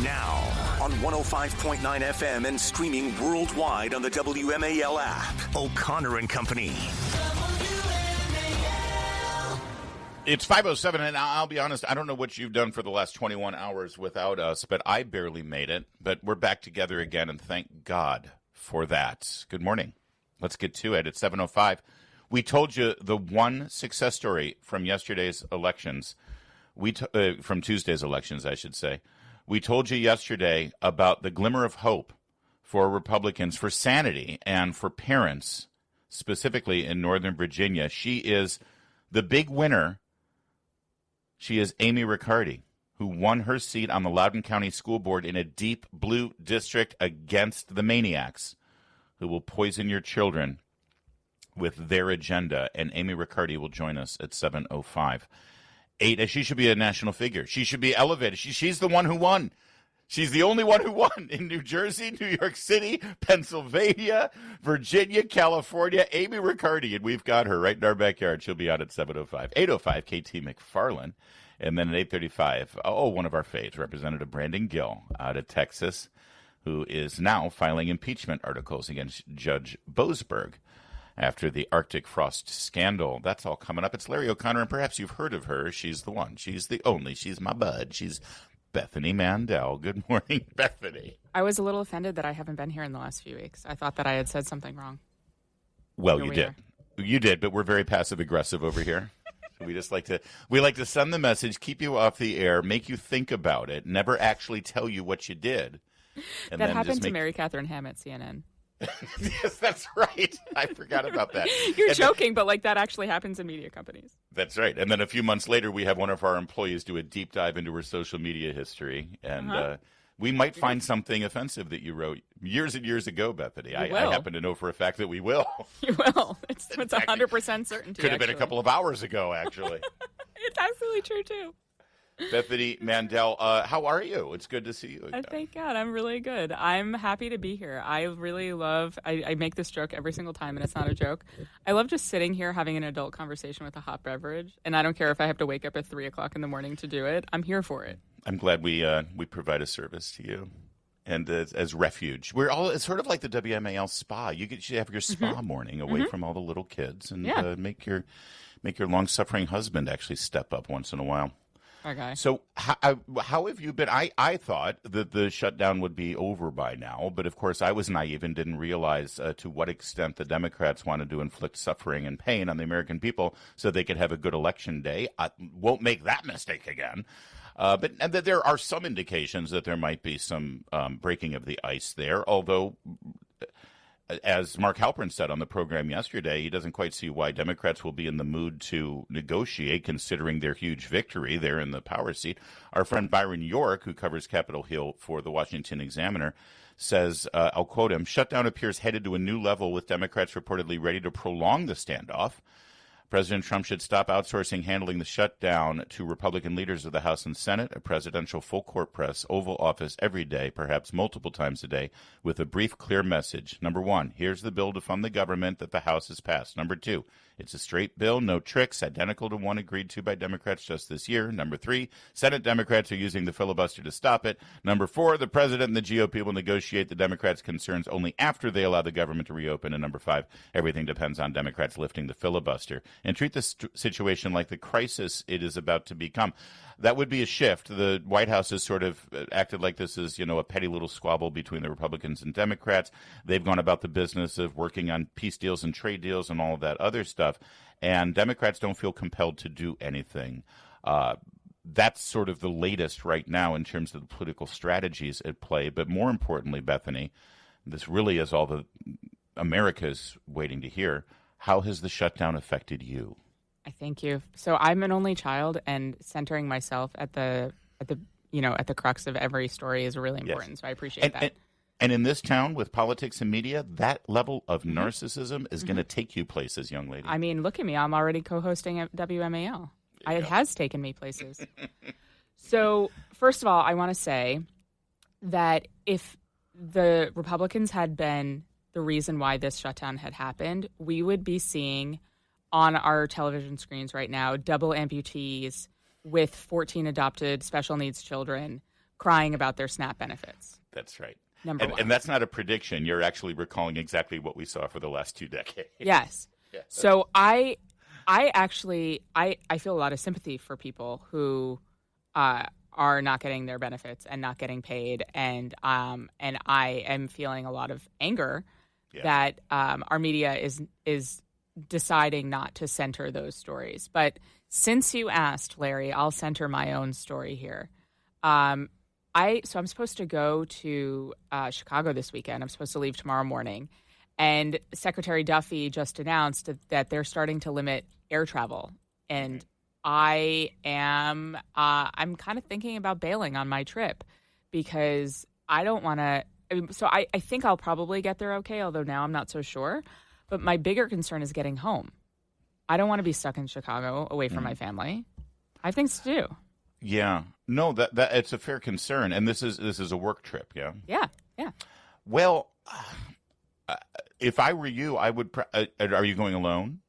Now, on 105.9 FM and streaming worldwide on the WMAL app. O'Connor and Company. It's 5:07, and I'll be honest, I don't know what you've done for the last 21 hours without us, but I barely made it. But we're back together again, and thank God for that. Good morning. Let's get to it. It's 7:05. We told you the one success story from yesterday's elections, from Tuesday's elections, I should say. We told you yesterday about the glimmer of hope for Republicans, for sanity, and for parents, specifically in Northern Virginia. She is the big winner. She is Amy Riccardi, who won her seat on the Loudoun County School Board in a deep blue district against the maniacs who will poison your children with their agenda. And Amy Riccardi will join us at 7:05. She should be a national figure. She should be elevated. She's the one who won. She's the only one who won in New Jersey, New York City, Pennsylvania, Virginia, California. Amy Riccardi, and we've got her right in our backyard. She'll be out at 7:05. 8:05, KT McFarland. And then at 8:35, one of our faves, Representative Brandon Gill out of Texas, who is now filing impeachment articles against Judge Boasberg after the Arctic frost scandal. That's all coming up. It's Larry O'Connor, and perhaps you've heard of her. She's the one. She's the only. She's my bud. She's Bethany Mandel. Good morning, Bethany. I was a little offended that I haven't been here in the last few weeks. I thought that I had said something wrong. Well, you did. You did, but we're very passive-aggressive over here. We like to send the message, keep you off the air, make you think about it, never actually tell you what you did. And that happened to Mary Catherine Ham at CNN. Yes, that's right. I forgot about that. You're joking, but that actually happens in media companies. That's right. And then a few months later, we have one of our employees do a deep dive into her social media history. And we might find something offensive that you wrote years and years ago, Bethany. I happen to know for a fact that we will. You will. It's 100% certainty. Could have been a couple of hours ago, actually. It's absolutely true, too. Bethany Mandel, how are you? It's good to see you again. Thank God. I'm really good. I'm happy to be here. I really love, I make this joke every single time, and it's not a joke. I love just sitting here having an adult conversation with a hot beverage, and I don't care if I have to wake up at 3 o'clock in the morning to do it. I'm here for it. I'm glad we provide a service to you. And as refuge. It's sort of like the WMAL spa. You have your spa morning away from all the little kids and make your long-suffering husband actually step up once in a while. Okay. So how have you been? I thought that the shutdown would be over by now, but of course I was naive and didn't realize to what extent the Democrats wanted to inflict suffering and pain on the American people so they could have a good election day. I won't make that mistake again. But there are some indications that there might be some breaking of the ice there, although as Mark Halperin said on the program yesterday, he doesn't quite see why Democrats will be in the mood to negotiate, considering their huge victory there in the power seat. Our friend Byron York, who covers Capitol Hill for the Washington Examiner, says, I'll quote him, "Shutdown appears headed to a new level with Democrats reportedly ready to prolong the standoff. President Trump should stop outsourcing handling the shutdown to Republican leaders of the House and Senate, a presidential full-court press, Oval Office every day, perhaps multiple times a day, with a brief, clear message. Number one, here's the bill to fund the government that the House has passed. Number two, it's a straight bill, no tricks, identical to one agreed to by Democrats just this year. Number three, Senate Democrats are using the filibuster to stop it. Number four, the president and the GOP will negotiate the Democrats' concerns only after they allow the government to reopen. And number five, everything depends on Democrats lifting the filibuster. And treat this situation like the crisis it is about to become." That would be a shift. The White House has sort of acted like this is, a petty little squabble between the Republicans and Democrats. They've gone about the business of working on peace deals and trade deals and all of that other stuff. And Democrats don't feel compelled to do anything. That's sort of the latest right now in terms of the political strategies at play. But more importantly, Bethany, this really is all that America's waiting to hear. How has the shutdown affected you? I thank you. So I'm an only child, and centering myself at the crux of every story is really important. Yes. So I appreciate that. And in this town with politics and media, that level of narcissism is going to take you places, young lady. I mean, look at me. I'm already co-hosting at WMAL. It has taken me places. So first of all, I want to say that if the Republicans had been the reason why this shutdown had happened, we would be seeing on our television screens right now double amputees with 14 adopted special needs children crying about their SNAP benefits. That's right. Number one. And that's not a prediction. You're actually recalling exactly what we saw for the last 2 decades. Yes. Yeah. So I actually feel a lot of sympathy for people who are not getting their benefits and not getting paid, and I am feeling a lot of anger that our media is deciding not to center those stories. But since you asked, Larry, I'll center my own story here. I'm supposed to go to Chicago this weekend. I'm supposed to leave tomorrow morning. And Secretary Duffy just announced that they're starting to limit air travel. And I'm kind of thinking about bailing on my trip because I don't want to. So I think I'll probably get there okay, although now I'm not so sure. But my bigger concern is getting home. I don't want to be stuck in Chicago away from my family. I have things to do. Yeah. No, that it's a fair concern, and this is a work trip. Yeah. Yeah. Well, if I were you, I would. Are you going alone?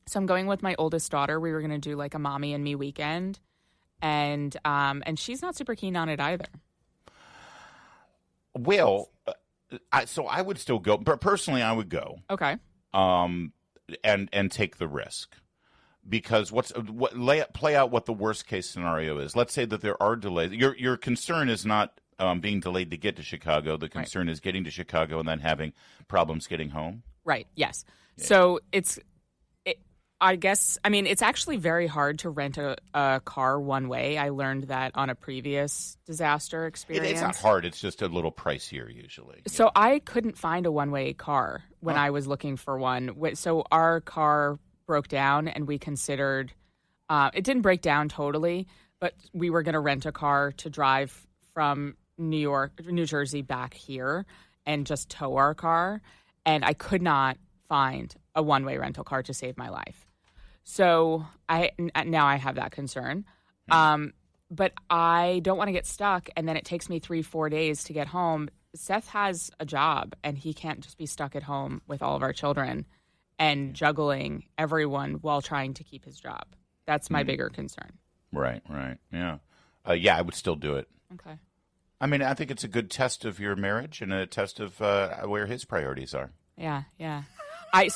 So I'm going with my oldest daughter. We were going to do like a mommy and me weekend, and she's not super keen on it either. Well, so I would still go, but personally, I would go. Okay. And take the risk. Because play out what the worst case scenario is. Let's say that there are delays. Your concern is not being delayed to get to Chicago. The concern is getting to Chicago and then having problems getting home. Right. Yes. Yeah. So I guess it's actually very hard to rent a car one way. I learned that on a previous disaster experience. It's not hard. It's just a little pricier usually. So I couldn't find a one-way car when I was looking for one. So our car broke down, and we considered it didn't break down totally, but we were going to rent a car to drive from New Jersey back here and just tow our car, and I could not find a one-way rental car to save my life. So now I have that concern, but I don't want to get stuck, and then it takes me 3-4 days to get home. Seth has a job, and he can't just be stuck at home with all of our children and juggling everyone while trying to keep his job. That's my bigger concern. Right, yeah. I would still do it. Okay. I think it's a good test of your marriage and a test of where his priorities are. Yeah. I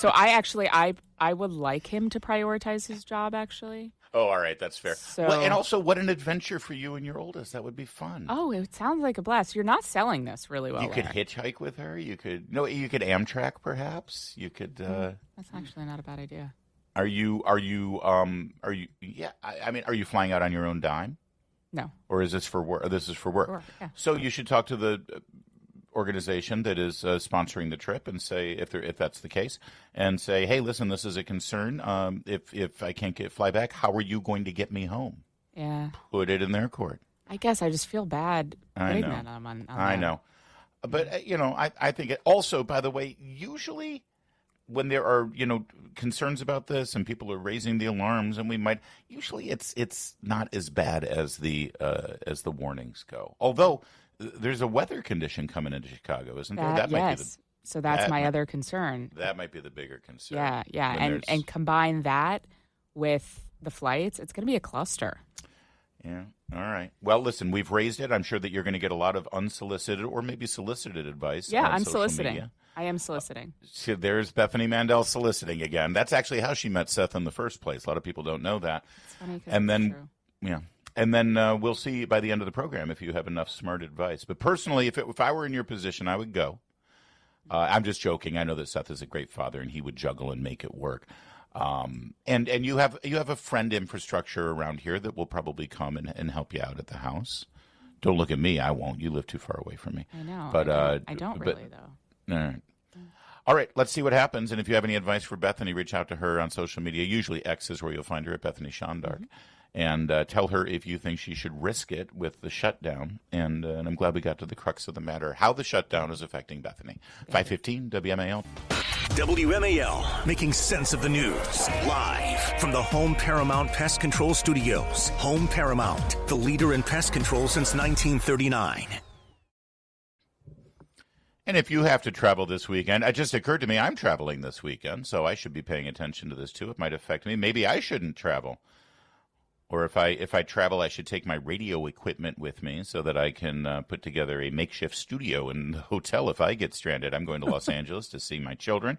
would like him to prioritize his job, actually. Oh, all right. That's fair. And also, what an adventure for you and your oldest. That would be fun. Oh, it sounds like a blast. You're not selling this really well. You could hitchhike with her. You could Amtrak, perhaps. You could. That's actually not a bad idea. Are you? Yeah. Are you flying out on your own dime? No. Or is this for work? This is for work. Sure, yeah. So you should talk to the organization that is sponsoring the trip and say if that's the case, and say, hey, listen, this is a concern. If I can't fly back, how are you going to get me home? Yeah. Put it in their court. I guess I just feel bad putting that on I know. But, I think it also, by the way, usually when there are, concerns about this and people are raising the alarms, and usually it's not as bad as the warnings go. Although there's a weather condition coming into Chicago, isn't there? So that's my other concern. That might be the bigger concern. Yeah. And combine that with the flights, it's going to be a cluster. Yeah. All right. Well, listen, we've raised it. I'm sure that you're going to get a lot of unsolicited or maybe solicited advice. Yeah, on I'm social soliciting. Media. I am soliciting. So there's Bethany Mandel soliciting again. That's actually how she met Seth in the first place. A lot of people don't know that. It's funny because true. Yeah. And then we'll see by the end of the program if you have enough smart advice. But personally, if I were in your position, I would go. I'm just joking. I know that Seth is a great father, and he would juggle and make it work. And you have a friend infrastructure around here that will probably come and help you out at the house. Don't look at me. I won't. You live too far away from me. I know. But I don't really, though. All right. All right, let's see what happens. And if you have any advice for Bethany, reach out to her on social media. Usually X is where you'll find her at Bethany Shondark. And tell her if you think she should risk it with the shutdown. And I'm glad we got to the crux of the matter, how the shutdown is affecting Bethany. 5:15 WMAL. WMAL, making sense of the news. Live from the Home Paramount Pest Control Studios. Home Paramount, the leader in pest control since 1939. And if you have to travel this weekend, it just occurred to me I'm traveling this weekend, so I should be paying attention to this too. It might affect me. Maybe I shouldn't travel. Or if I travel, I should take my radio equipment with me so that I can put together a makeshift studio in the hotel if I get stranded. I'm going to Los Angeles to see my children.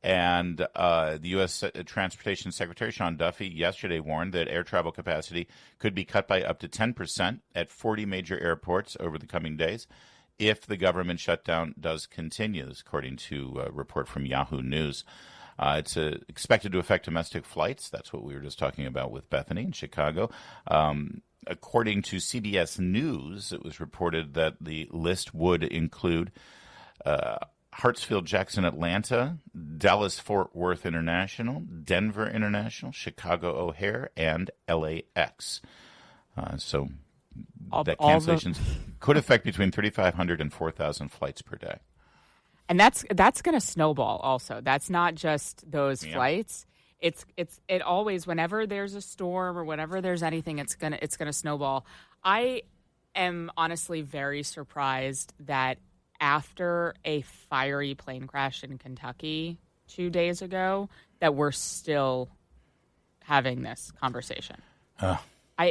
And the U.S. Transportation Secretary Sean Duffy yesterday warned that air travel capacity could be cut by up to 10% at 40 major airports over the coming days if the government shutdown does continue, according to a report from Yahoo News. It's expected to affect domestic flights. That's what we were just talking about with Bethany in Chicago. According to CBS News, it was reported that the list would include Hartsfield Jackson Atlanta, Dallas Fort Worth International, Denver International, Chicago O'Hare, and LAX. So that cancellations could affect between 3,500 and 4,000 flights per day. And that's going to snowball also. That's not just those flights. It always, whenever there's a storm or whenever there's anything, it's going to snowball. I am honestly very surprised that after a fiery plane crash in Kentucky 2 days ago, that we're still having this conversation.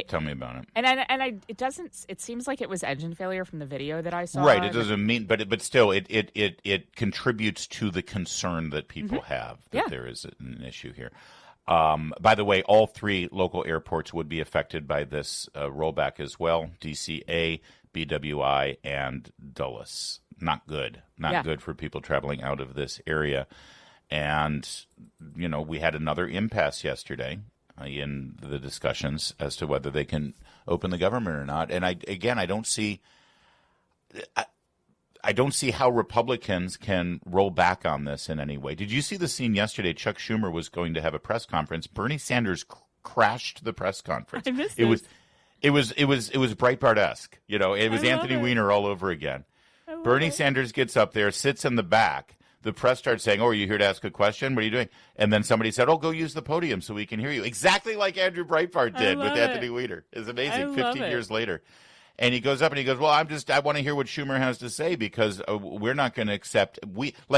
Tell me about it. And it doesn't. It seems like it was engine failure from the video that I saw. Right. It doesn't mean, but still, it contributes to the concern that people have that there is an issue here. By the way, all three local airports would be affected by this rollback as well: DCA, BWI, and Dulles. Not good. Not good for people traveling out of this area. And we had another impasse yesterday in the discussions as to whether they can open the government or not. And I don't see how Republicans can roll back on this in any way. Did you see the scene yesterday? Chuck Schumer was going to have a press conference. Bernie Sanders crashed the press conference. I missed it. It was Breitbart-esque. It was Anthony Weiner all over again. Bernie Sanders gets up there, sits in the back. The press starts saying, "Oh, are you here to ask a question? What are you doing?" And then somebody said, "Oh, go use the podium so we can hear you." Exactly like Andrew Breitbart did with Anthony Weiner. It's amazing. 15 years later. And he goes up and he goes, "Well, I want to hear what Schumer has to say because we're not going to accept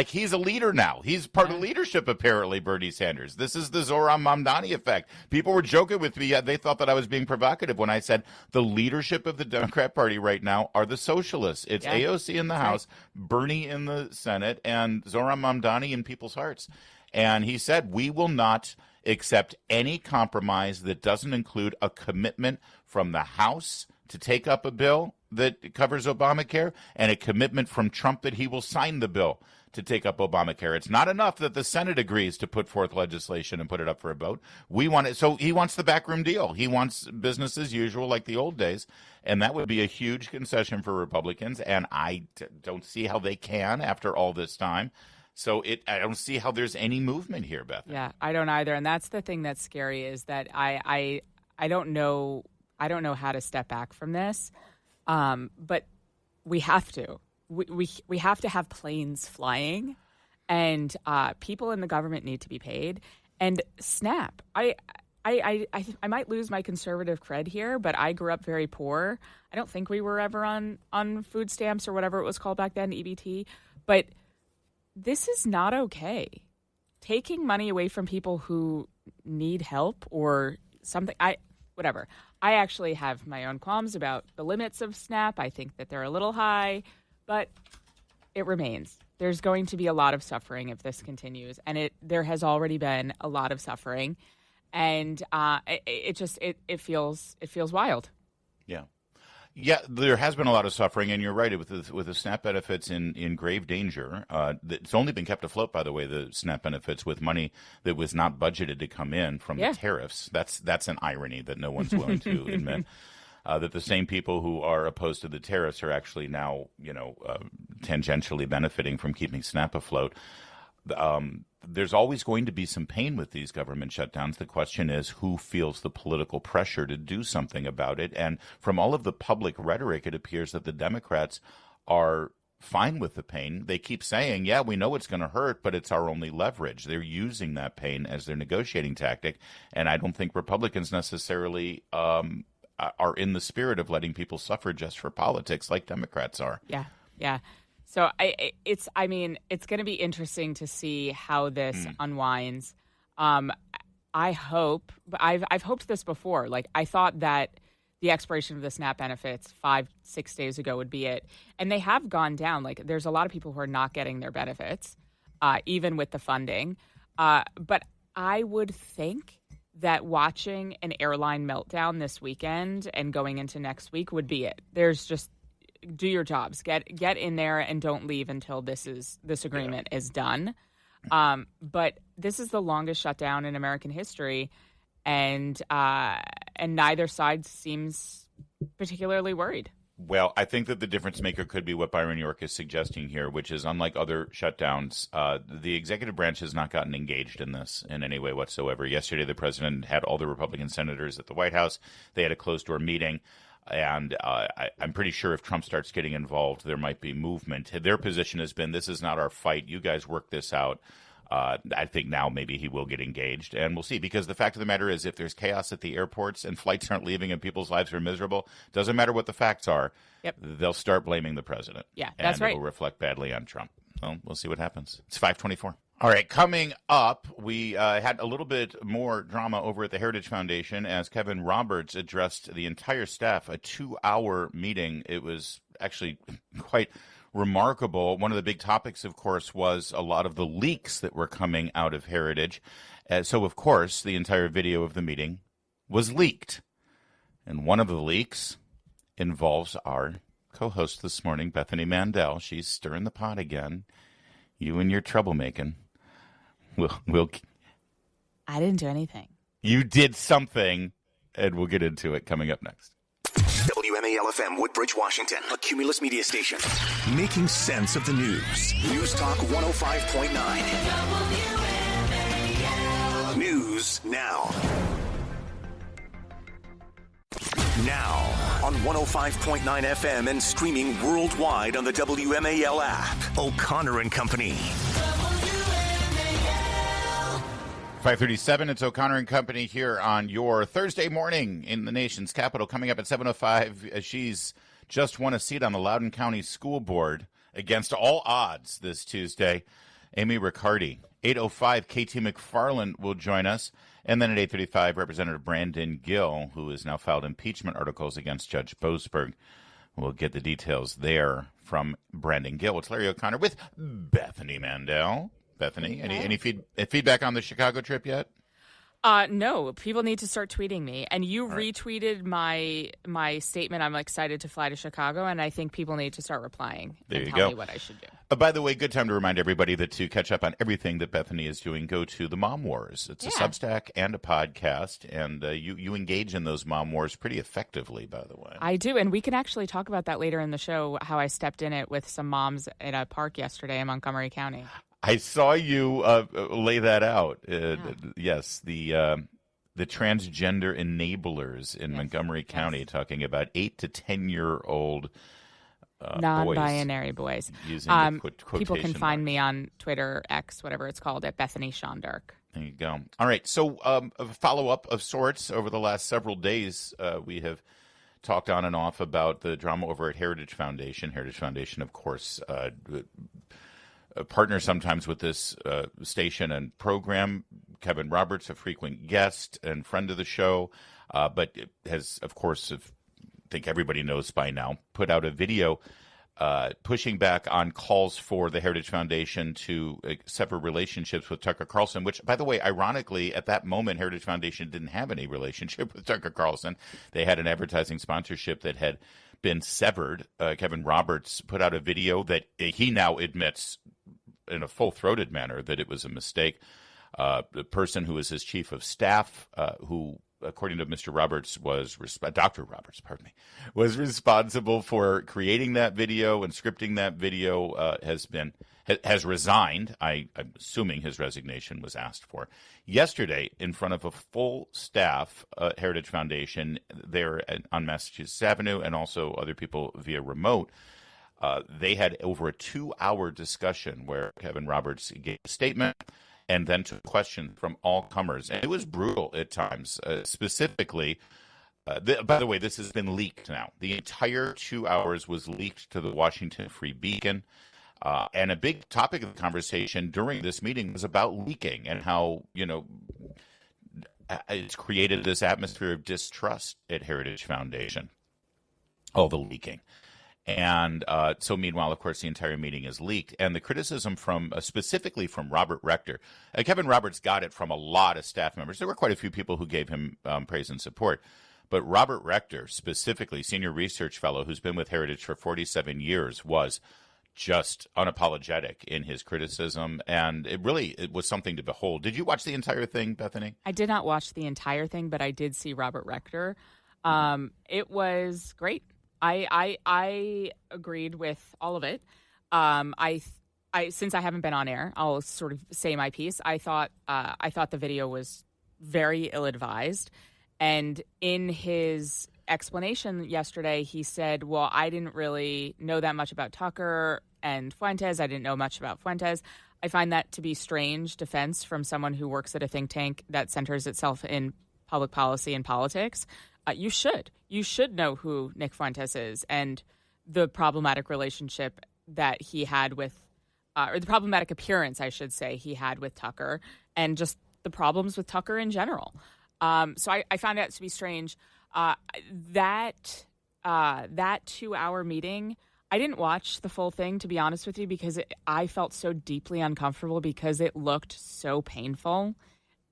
he's a leader now. He's part of leadership, apparently, Bernie Sanders. This is the Zohran Mamdani effect." People were joking with me. They thought that I was being provocative when I said the leadership of the Democrat Party right now are the socialists. It's AOC in the House, Bernie in the Senate, and Zohran Mamdani in people's hearts. And he said, "We will not accept any compromise that doesn't include a commitment from the House to take up a bill that covers Obamacare and a commitment from Trump that he will sign the bill to take up Obamacare. It's not enough that the Senate agrees to put forth legislation and put it up for a vote. We want it. So he wants the backroom deal. He wants business as usual like the old days. And that would be a huge concession for Republicans. And I don't see how they can after all this time. So I don't see how there's any movement here, Beth. Yeah, I don't either. And that's the thing that's scary is that I don't know. I don't know how to step back from this, but we have to. We have to have planes flying, and people in the government need to be paid. And SNAP, I might lose my conservative cred here, but I grew up very poor. I don't think we were ever on food stamps or whatever it was called back then, EBT. But this is not okay. Taking money away from people who need help or something, whatever. I actually have my own qualms about the limits of SNAP. I think that they're a little high, but it remains. There's going to be a lot of suffering if this continues, and there has already been a lot of suffering, and it feels wild. Yeah. Yeah, there has been a lot of suffering, and you're right. With the SNAP benefits in grave danger, it's only been kept afloat, by the way, the SNAP benefits with money that was not budgeted to come in from the tariffs. That's an irony that no one's willing to admit. That the same people who are opposed to the tariffs are actually now, tangentially benefiting from keeping SNAP afloat. There's always going to be some pain with these government shutdowns. The question is who feels the political pressure to do something about it. And from all of the public rhetoric, it appears that the Democrats are fine with the pain. They keep saying, yeah, we know it's going to hurt, but it's our only leverage. They're using that pain as their negotiating tactic. And I don't think Republicans necessarily are in the spirit of letting people suffer just for politics like Democrats are. Yeah. So it's going to be interesting to see how this unwinds. I hope, but I've hoped this before. Like, I thought that the expiration of the SNAP benefits 5-6 days ago would be it. And they have gone down. Like, there's a lot of people who are not getting their benefits, even with the funding. But I would think that watching an airline meltdown this weekend and going into next week would be it. There's just, do your jobs, get in there and don't leave until this agreement is done. But this is the longest shutdown in American history. And neither side seems particularly worried. Well, I think that the difference maker could be what Byron York is suggesting here, which is unlike other shutdowns, the executive branch has not gotten engaged in this in any way whatsoever. Yesterday, the president had all the Republican senators at the White House. They had a closed-door meeting. And I'm pretty sure if Trump starts getting involved, there might be movement. Their position has been, this is not our fight. You guys work this out. I think now maybe he will get engaged, and we'll see. Because the fact of the matter is, if there's chaos at the airports and flights aren't leaving and people's lives are miserable, doesn't matter what the facts are, they'll start blaming the president. Yeah, that's right. And it will reflect badly on Trump. Well, we'll see what happens. It's 5:24. All right, coming up, we had a little bit more drama over at the Heritage Foundation as Kevin Roberts addressed the entire staff, a 2-hour meeting. It was actually quite remarkable. One of the big topics, of course, was a lot of the leaks that were coming out of Heritage. So, of course, the entire video of the meeting was leaked. And one of the leaks involves our co-host this morning, Bethany Mandel. She's stirring the pot again. You and your troublemaking. We'll. I didn't do anything. You did something, and we'll get into it coming up next. WMAL-FM, Woodbridge, Washington, a Cumulus media station. Making sense of the news. News Talk 105.9. News now. Now on 105.9 FM and streaming worldwide on the WMAL app. O'Connor and Company. 5:37, it's O'Connor and Company here on your Thursday morning in the nation's capital. Coming up at 7:05, she's just won a seat on the Loudoun County School Board against all odds this Tuesday. Amy Riccardi. 8:05, KT McFarland will join us. And then at 8:35, Representative Brandon Gill, who has now filed impeachment articles against Judge Boasberg. We'll get the details there from Brandon Gill. It's Larry O'Connor with Bethany Mandel. Bethany, any feedback on the Chicago trip yet? No, people need to start tweeting me. And you retweeted my statement, I'm excited to fly to Chicago, and I think people need to start replying and tell me what I should do. By the way, good time to remind everybody that to catch up on everything that Bethany is doing, go to the Mom Wars. It's a Substack and a podcast, and you engage in those Mom Wars pretty effectively, by the way. I do, and we can actually talk about that later in the show, how I stepped in it with some moms at a park yesterday in Montgomery County. I saw you lay that out. Yes, the transgender enablers in Montgomery County, talking about 8 to 10-year-old non-binary boys. Using people can find me on Twitter, X, whatever it's called, at Bethany Shondark. There you go. All right, so a follow-up of sorts. Over the last several days, we have talked on and off about the drama over at Heritage Foundation. Heritage Foundation, of course, partner sometimes with this station and program. Kevin Roberts, a frequent guest and friend of the show, but has, of course, I think everybody knows by now, put out a video pushing back on calls for the Heritage Foundation to sever relationships with Tucker Carlson, which, by the way, ironically, at that moment, Heritage Foundation didn't have any relationship with Tucker Carlson. They had an advertising sponsorship that had been severed. Kevin Roberts put out a video that he now admits in a full-throated manner that it was a mistake. The person who was his chief of staff, who, according to Mr. Roberts, Dr. Roberts, was responsible for creating that video and scripting that video, has resigned. I'm assuming his resignation was asked for. Yesterday, in front of a full staff, Heritage Foundation there on Massachusetts Avenue, and also other people via remote, they had over a 2-hour discussion where Kevin Roberts gave a statement and then took questions from all comers. And it was brutal at times, specifically. By the way, this has been leaked now. The entire 2 hours was leaked to the Washington Free Beacon. And a big topic of the conversation during this meeting was about leaking and how, it's created this atmosphere of distrust at Heritage Foundation, all the leaking. And so meanwhile, of course, the entire meeting is leaked. And the criticism from specifically from Robert Rector, Kevin Roberts got it from a lot of staff members. There were quite a few people who gave him praise and support. But Robert Rector, specifically, senior research fellow who's been with Heritage for 47 years, was just unapologetic in his criticism. And it was something to behold. Did you watch the entire thing, Bethany? I did not watch the entire thing, but I did see Robert Rector. It was great. I agreed with all of it. I since I haven't been on air, I'll sort of say my piece. I thought the video was very ill-advised, and in his explanation yesterday, he said, "Well, I didn't really know that much about Tucker and Fuentes. I didn't know much about Fuentes." I find that to be strange defense from someone who works at a think tank that centers itself in public policy and politics. You should know who Nick Fuentes is and the problematic relationship that he had with, or the problematic appearance, I should say, he had with Tucker, and just the problems with Tucker in general. So I found that to be strange. That 2-hour meeting, I didn't watch the full thing, to be honest with you, because I felt so deeply uncomfortable because it looked so painful.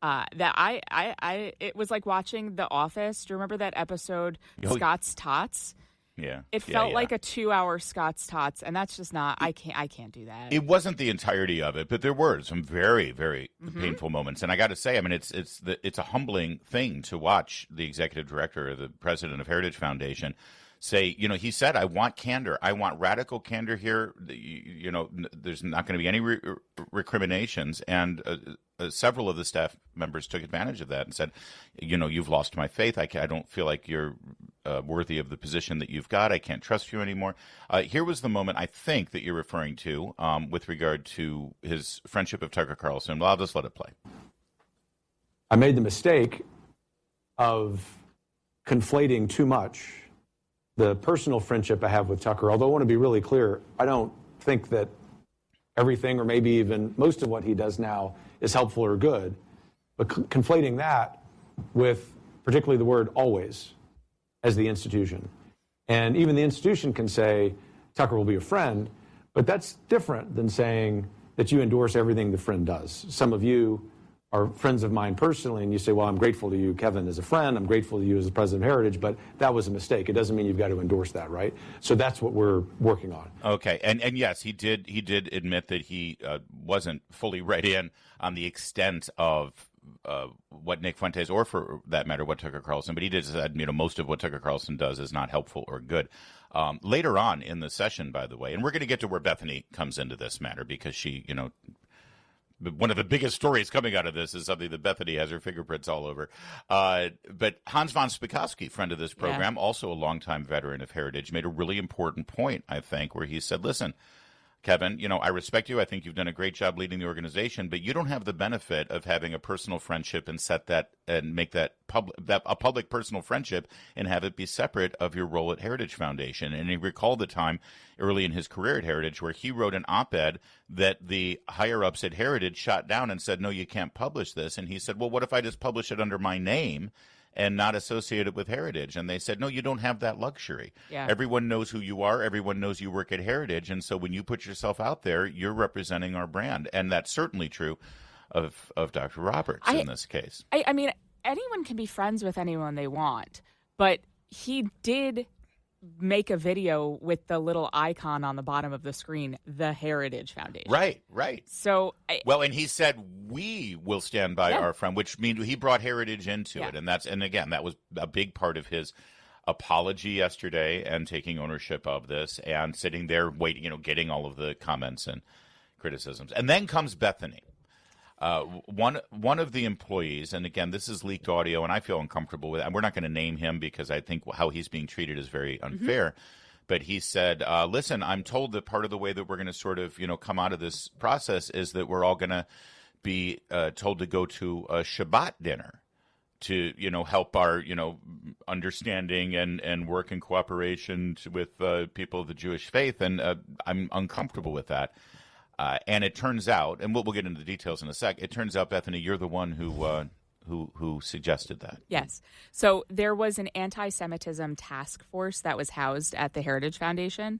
That it was like watching The Office. Do you remember that episode, Scott's Tots? Yeah. It felt like a 2-hour Scott's Tots, and that's just not, I can't do that. It wasn't the entirety of it, but there were some very, very painful moments. And I got to say, I mean, it's a humbling thing to watch the executive director or the president of Heritage Foundation say, he said, I want candor. I want radical candor here. There's not going to be any recriminations. And several of the staff members took advantage of that and said, you've lost my faith. I don't feel like you're worthy of the position that you've got. I can't trust you anymore. Here was the moment I think that you're referring to with regard to his friendship of Tucker Carlson. Well, I'll just let it play. I made the mistake of conflating too much the personal friendship I have with Tucker. Although I want to be really clear, I don't think that everything, or maybe even most of what he does now, is helpful or good. But conflating that with particularly the word always as the institution. And even the institution can say Tucker will be a friend, but that's different than saying that you endorse everything the friend does. Some of you are friends of mine personally, and you say, well, I'm grateful to you, Kevin, as a friend. I'm grateful to you as the president of Heritage, but that was a mistake. It doesn't mean you've got to endorse that, right? So that's what we're working on. Okay, and yes, he did admit that he wasn't fully read in on the extent of what Nick Fuentes, or for that matter, what Tucker Carlson, but he did said, most of what Tucker Carlson does is not helpful or good. Later on in the session, by the way, and we're going to get to where Bethany comes into this matter, because she, one of the biggest stories coming out of this is something that Bethany has her fingerprints all over. But Hans von Spakovsky, friend of this program, also a longtime veteran of Heritage, made a really important point, I think, where he said, listen, Kevin, I respect you. I think you've done a great job leading the organization, but you don't have the benefit of having a personal friendship and set that and make that a public personal friendship and have it be separate of your role at Heritage Foundation. And he recalled the time early in his career at Heritage where he wrote an op-ed that the higher-ups at Heritage shot down and said, no, you can't publish this. And he said, well, what if I just publish it under my name and not associated with Heritage? And they said, no, you don't have that luxury. Yeah. Everyone knows who you are. Everyone knows you work at Heritage. And so when you put yourself out there, you're representing our brand. And that's certainly true of Dr. Roberts in this case. I mean, anyone can be friends with anyone they want, but he did make a video with the little icon on the bottom of the screen, the Heritage Foundation. Right. So, and he said, we will stand by our friend, which means he brought Heritage into it. And again, that was a big part of his apology yesterday and taking ownership of this and sitting there waiting, getting all of the comments and criticisms. And then comes Bethany. One of the employees, and again, this is leaked audio, and I feel uncomfortable with it. And we're not going to name him because I think how he's being treated is very unfair. But he said, listen, I'm told that part of the way that we're going to sort of, come out of this process is that we're all going to be told to go to a Shabbat dinner to, help our, understanding and work in cooperation with people of the Jewish faith. And I'm uncomfortable with that. And it turns out, and we'll get into the details in a sec, it turns out, Bethany, you're the one who who suggested that. Yes. So there was an anti-Semitism task force that was housed at the Heritage Foundation.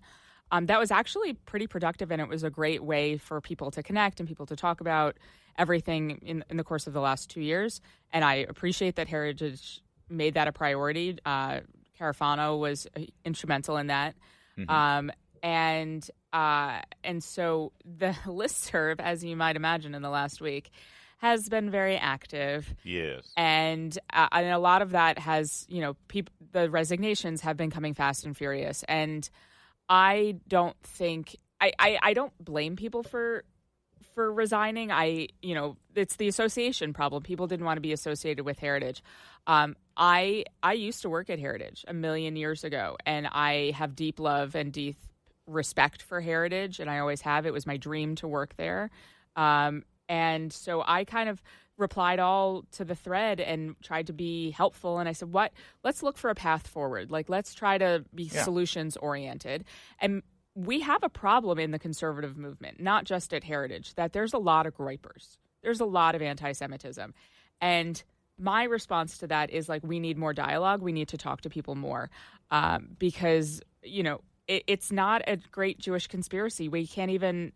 That was actually pretty productive, and it was a great way for people to connect and people to talk about everything in the course of the last 2 years. And I appreciate that Heritage made that a priority. Carafano was instrumental in that. Mm-hmm. And so the listserv, as you might imagine, in the last week has been very active. Yes. And a lot of that has, the resignations have been coming fast and furious. And I don't think I don't blame people for resigning. It's the association problem. People didn't want to be associated with Heritage. I used to work at Heritage a million years ago, and I have deep love and deep respect for Heritage, and I always have. It was my dream to work there. And so I kind of replied all to the thread and tried to be helpful. And I said, let's look for a path forward. Like, let's try to be solutions oriented. And we have a problem in the conservative movement, not just at Heritage, that there's a lot of gripers. There's a lot of anti-Semitism. And my response to that is, like, we need more dialogue. We need to talk to people more because, it's not a great Jewish conspiracy. We can't even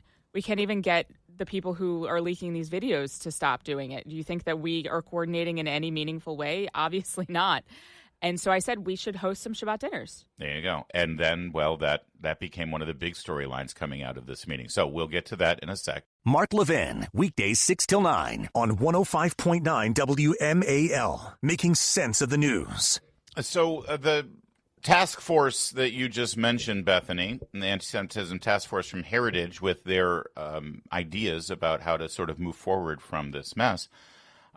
get the people who are leaking these videos to stop doing it. Do you think that we are coordinating in any meaningful way? Obviously not. And so I said we should host some Shabbat dinners. There you go. And then, that became one of the big storylines coming out of this meeting. So we'll get to that in a sec. Mark Levin, weekdays 6 till 9 on 105.9 WMAL, making sense of the news. So the task force that you just mentioned, Bethany, the anti-Semitism task force from Heritage, with their ideas about how to sort of move forward from this mess,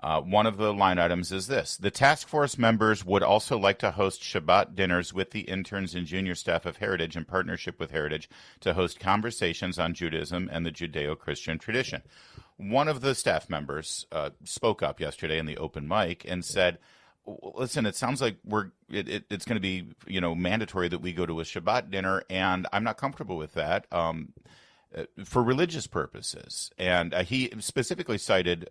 one of the line items is this: the task force members would also like to host Shabbat dinners with the interns and junior staff of Heritage in partnership with Heritage to host conversations on Judaism and the Judeo-Christian tradition. One of the staff members spoke up yesterday in the open mic and said, listen, it sounds like it's going to be, mandatory that we go to a Shabbat dinner, and I'm not comfortable with that for religious purposes. And he specifically cited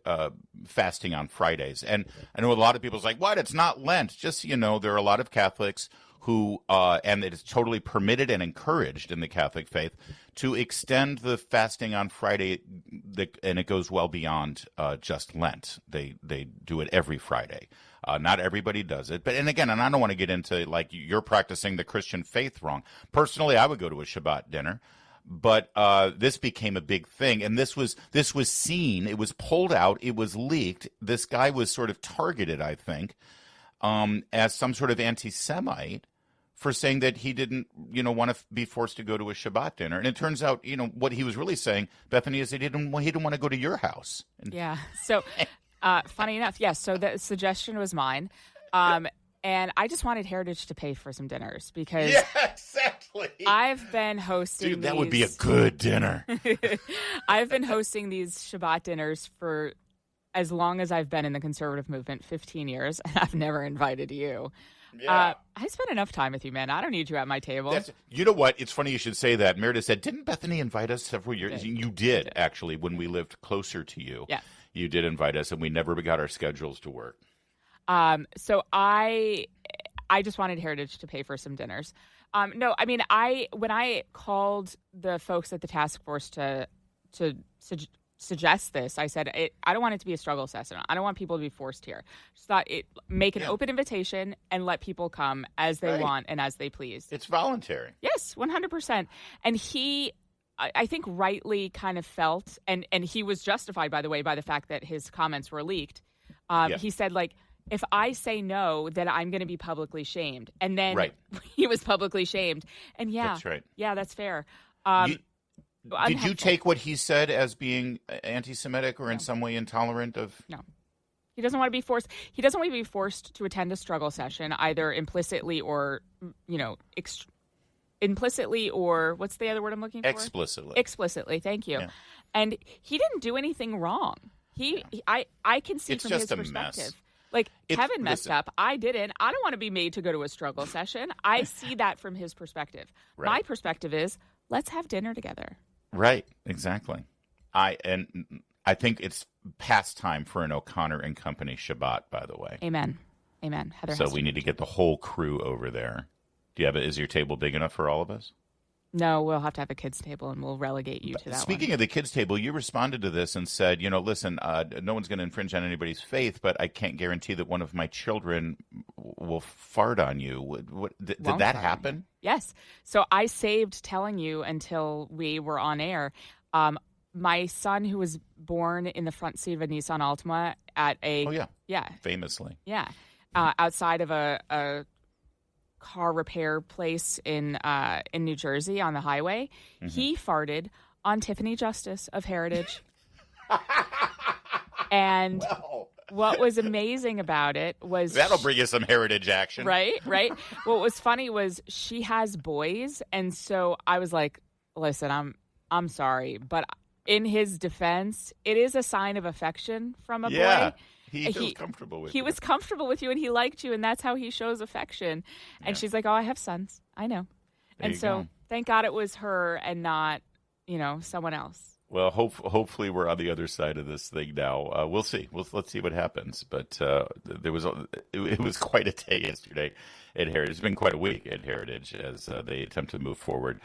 fasting on Fridays. And I know a lot of people's like, what? It's not Lent. Just, there are a lot of Catholics who, and it is totally permitted and encouraged in the Catholic faith, to extend the fasting on Friday, and it goes well beyond just Lent. They do it every Friday. Not everybody does it. And again, I don't want to get into, like, you're practicing the Christian faith wrong. Personally, I would go to a Shabbat dinner. But this became a big thing, and this was seen. It was pulled out. It was leaked. This guy was sort of targeted, I think, as some sort of anti-Semite for saying that he didn't, want to be forced to go to a Shabbat dinner. And it turns out, what he was really saying, Bethany, is that he didn't want to go to your house. Yeah. So, funny enough, yes. So the suggestion was mine. And I just wanted Heritage to pay for some dinners because exactly. I've been hosting Dude, that would be a good dinner. I've been hosting these Shabbat dinners for as long as I've been in the conservative movement, 15 years, and I've never invited you. Yeah. I spent enough time with you, man. I don't need you at my table. You know what? It's funny you should say that. Meredith said, didn't Bethany invite us several years? You did, actually, when we lived closer to you. Yeah. You did invite us, and we never got our schedules to work. So I just wanted Heritage to pay for some dinners. No, I mean, when I called the folks at the task force to suggest this, I said, I don't want it to be a struggle session. I don't want people to be forced here. Just thought make an open invitation and let people come as they want and as they please. It's voluntary. Yes, 100%. And he, I think, rightly kind of felt, and he was justified, by the way, by the fact that his comments were leaked. He said, like, if I say no, then I'm going to be publicly shamed. And then he was publicly shamed. And that's right. Yeah, that's fair. Did you take what he said as being anti-Semitic or in some way intolerant of? No. He doesn't want to be forced. He doesn't want to be forced to attend a struggle session, either implicitly or, implicitly or what's the other word I'm looking for? Explicitly. Explicitly. Thank you. Yeah. And he didn't do anything wrong. I can see from his perspective. Mess. Like, Kevin messed up. I didn't. I don't want to be made to go to a struggle session. I see that from his perspective. Right. My perspective is, let's have dinner together. Right. Exactly. I I think it's past time for an O'Connor and Company Shabbat, by the way. Amen. Heather. So we need to get the whole crew over there. Do you have is your table big enough for all of us? No, we'll have to have a kids' table, and we'll relegate you to that. Speaking of the kids' table, you responded to this and said, listen, no one's going to infringe on anybody's faith, but I can't guarantee that one of my children will fart on you. Did that happen? Yes. So I saved telling you until we were on air. My son, who was born in the front seat of a Nissan Altima at a... Oh, yeah. Yeah. Famously. Yeah. Outside of a car repair place in New Jersey on the highway. Mm-hmm. He farted on Tiffany Justice of Heritage. And what was amazing about it was... That'll bring you some Heritage action. Right. What was funny was she has boys, and so I was like, listen, I'm sorry, but in his defense, it is a sign of affection from a boy. He was comfortable with you. He was comfortable with you, and he liked you, and that's how he shows affection. And she's like, oh, I have sons. I know. And so thank God it was her and not, someone else. Well, hopefully we're on the other side of this thing now. We'll see. Let's see what happens. But it was quite a day yesterday at Heritage. It's been quite a week at Heritage as they attempt to move forward.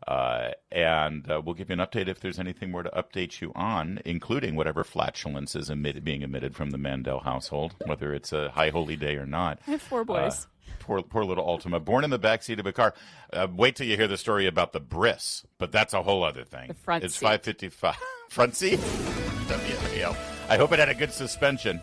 And we'll give you an update if there's anything more to update you on, including whatever flatulence is being emitted from the Mandel household, whether it's a high holy day or not. I have 4 boys. Poor little Ultima, born in the backseat of a car. Wait till you hear the story about the bris, but that's a whole other thing. The front it's seat. 555. Front seat? WMAL. I hope it had a good suspension.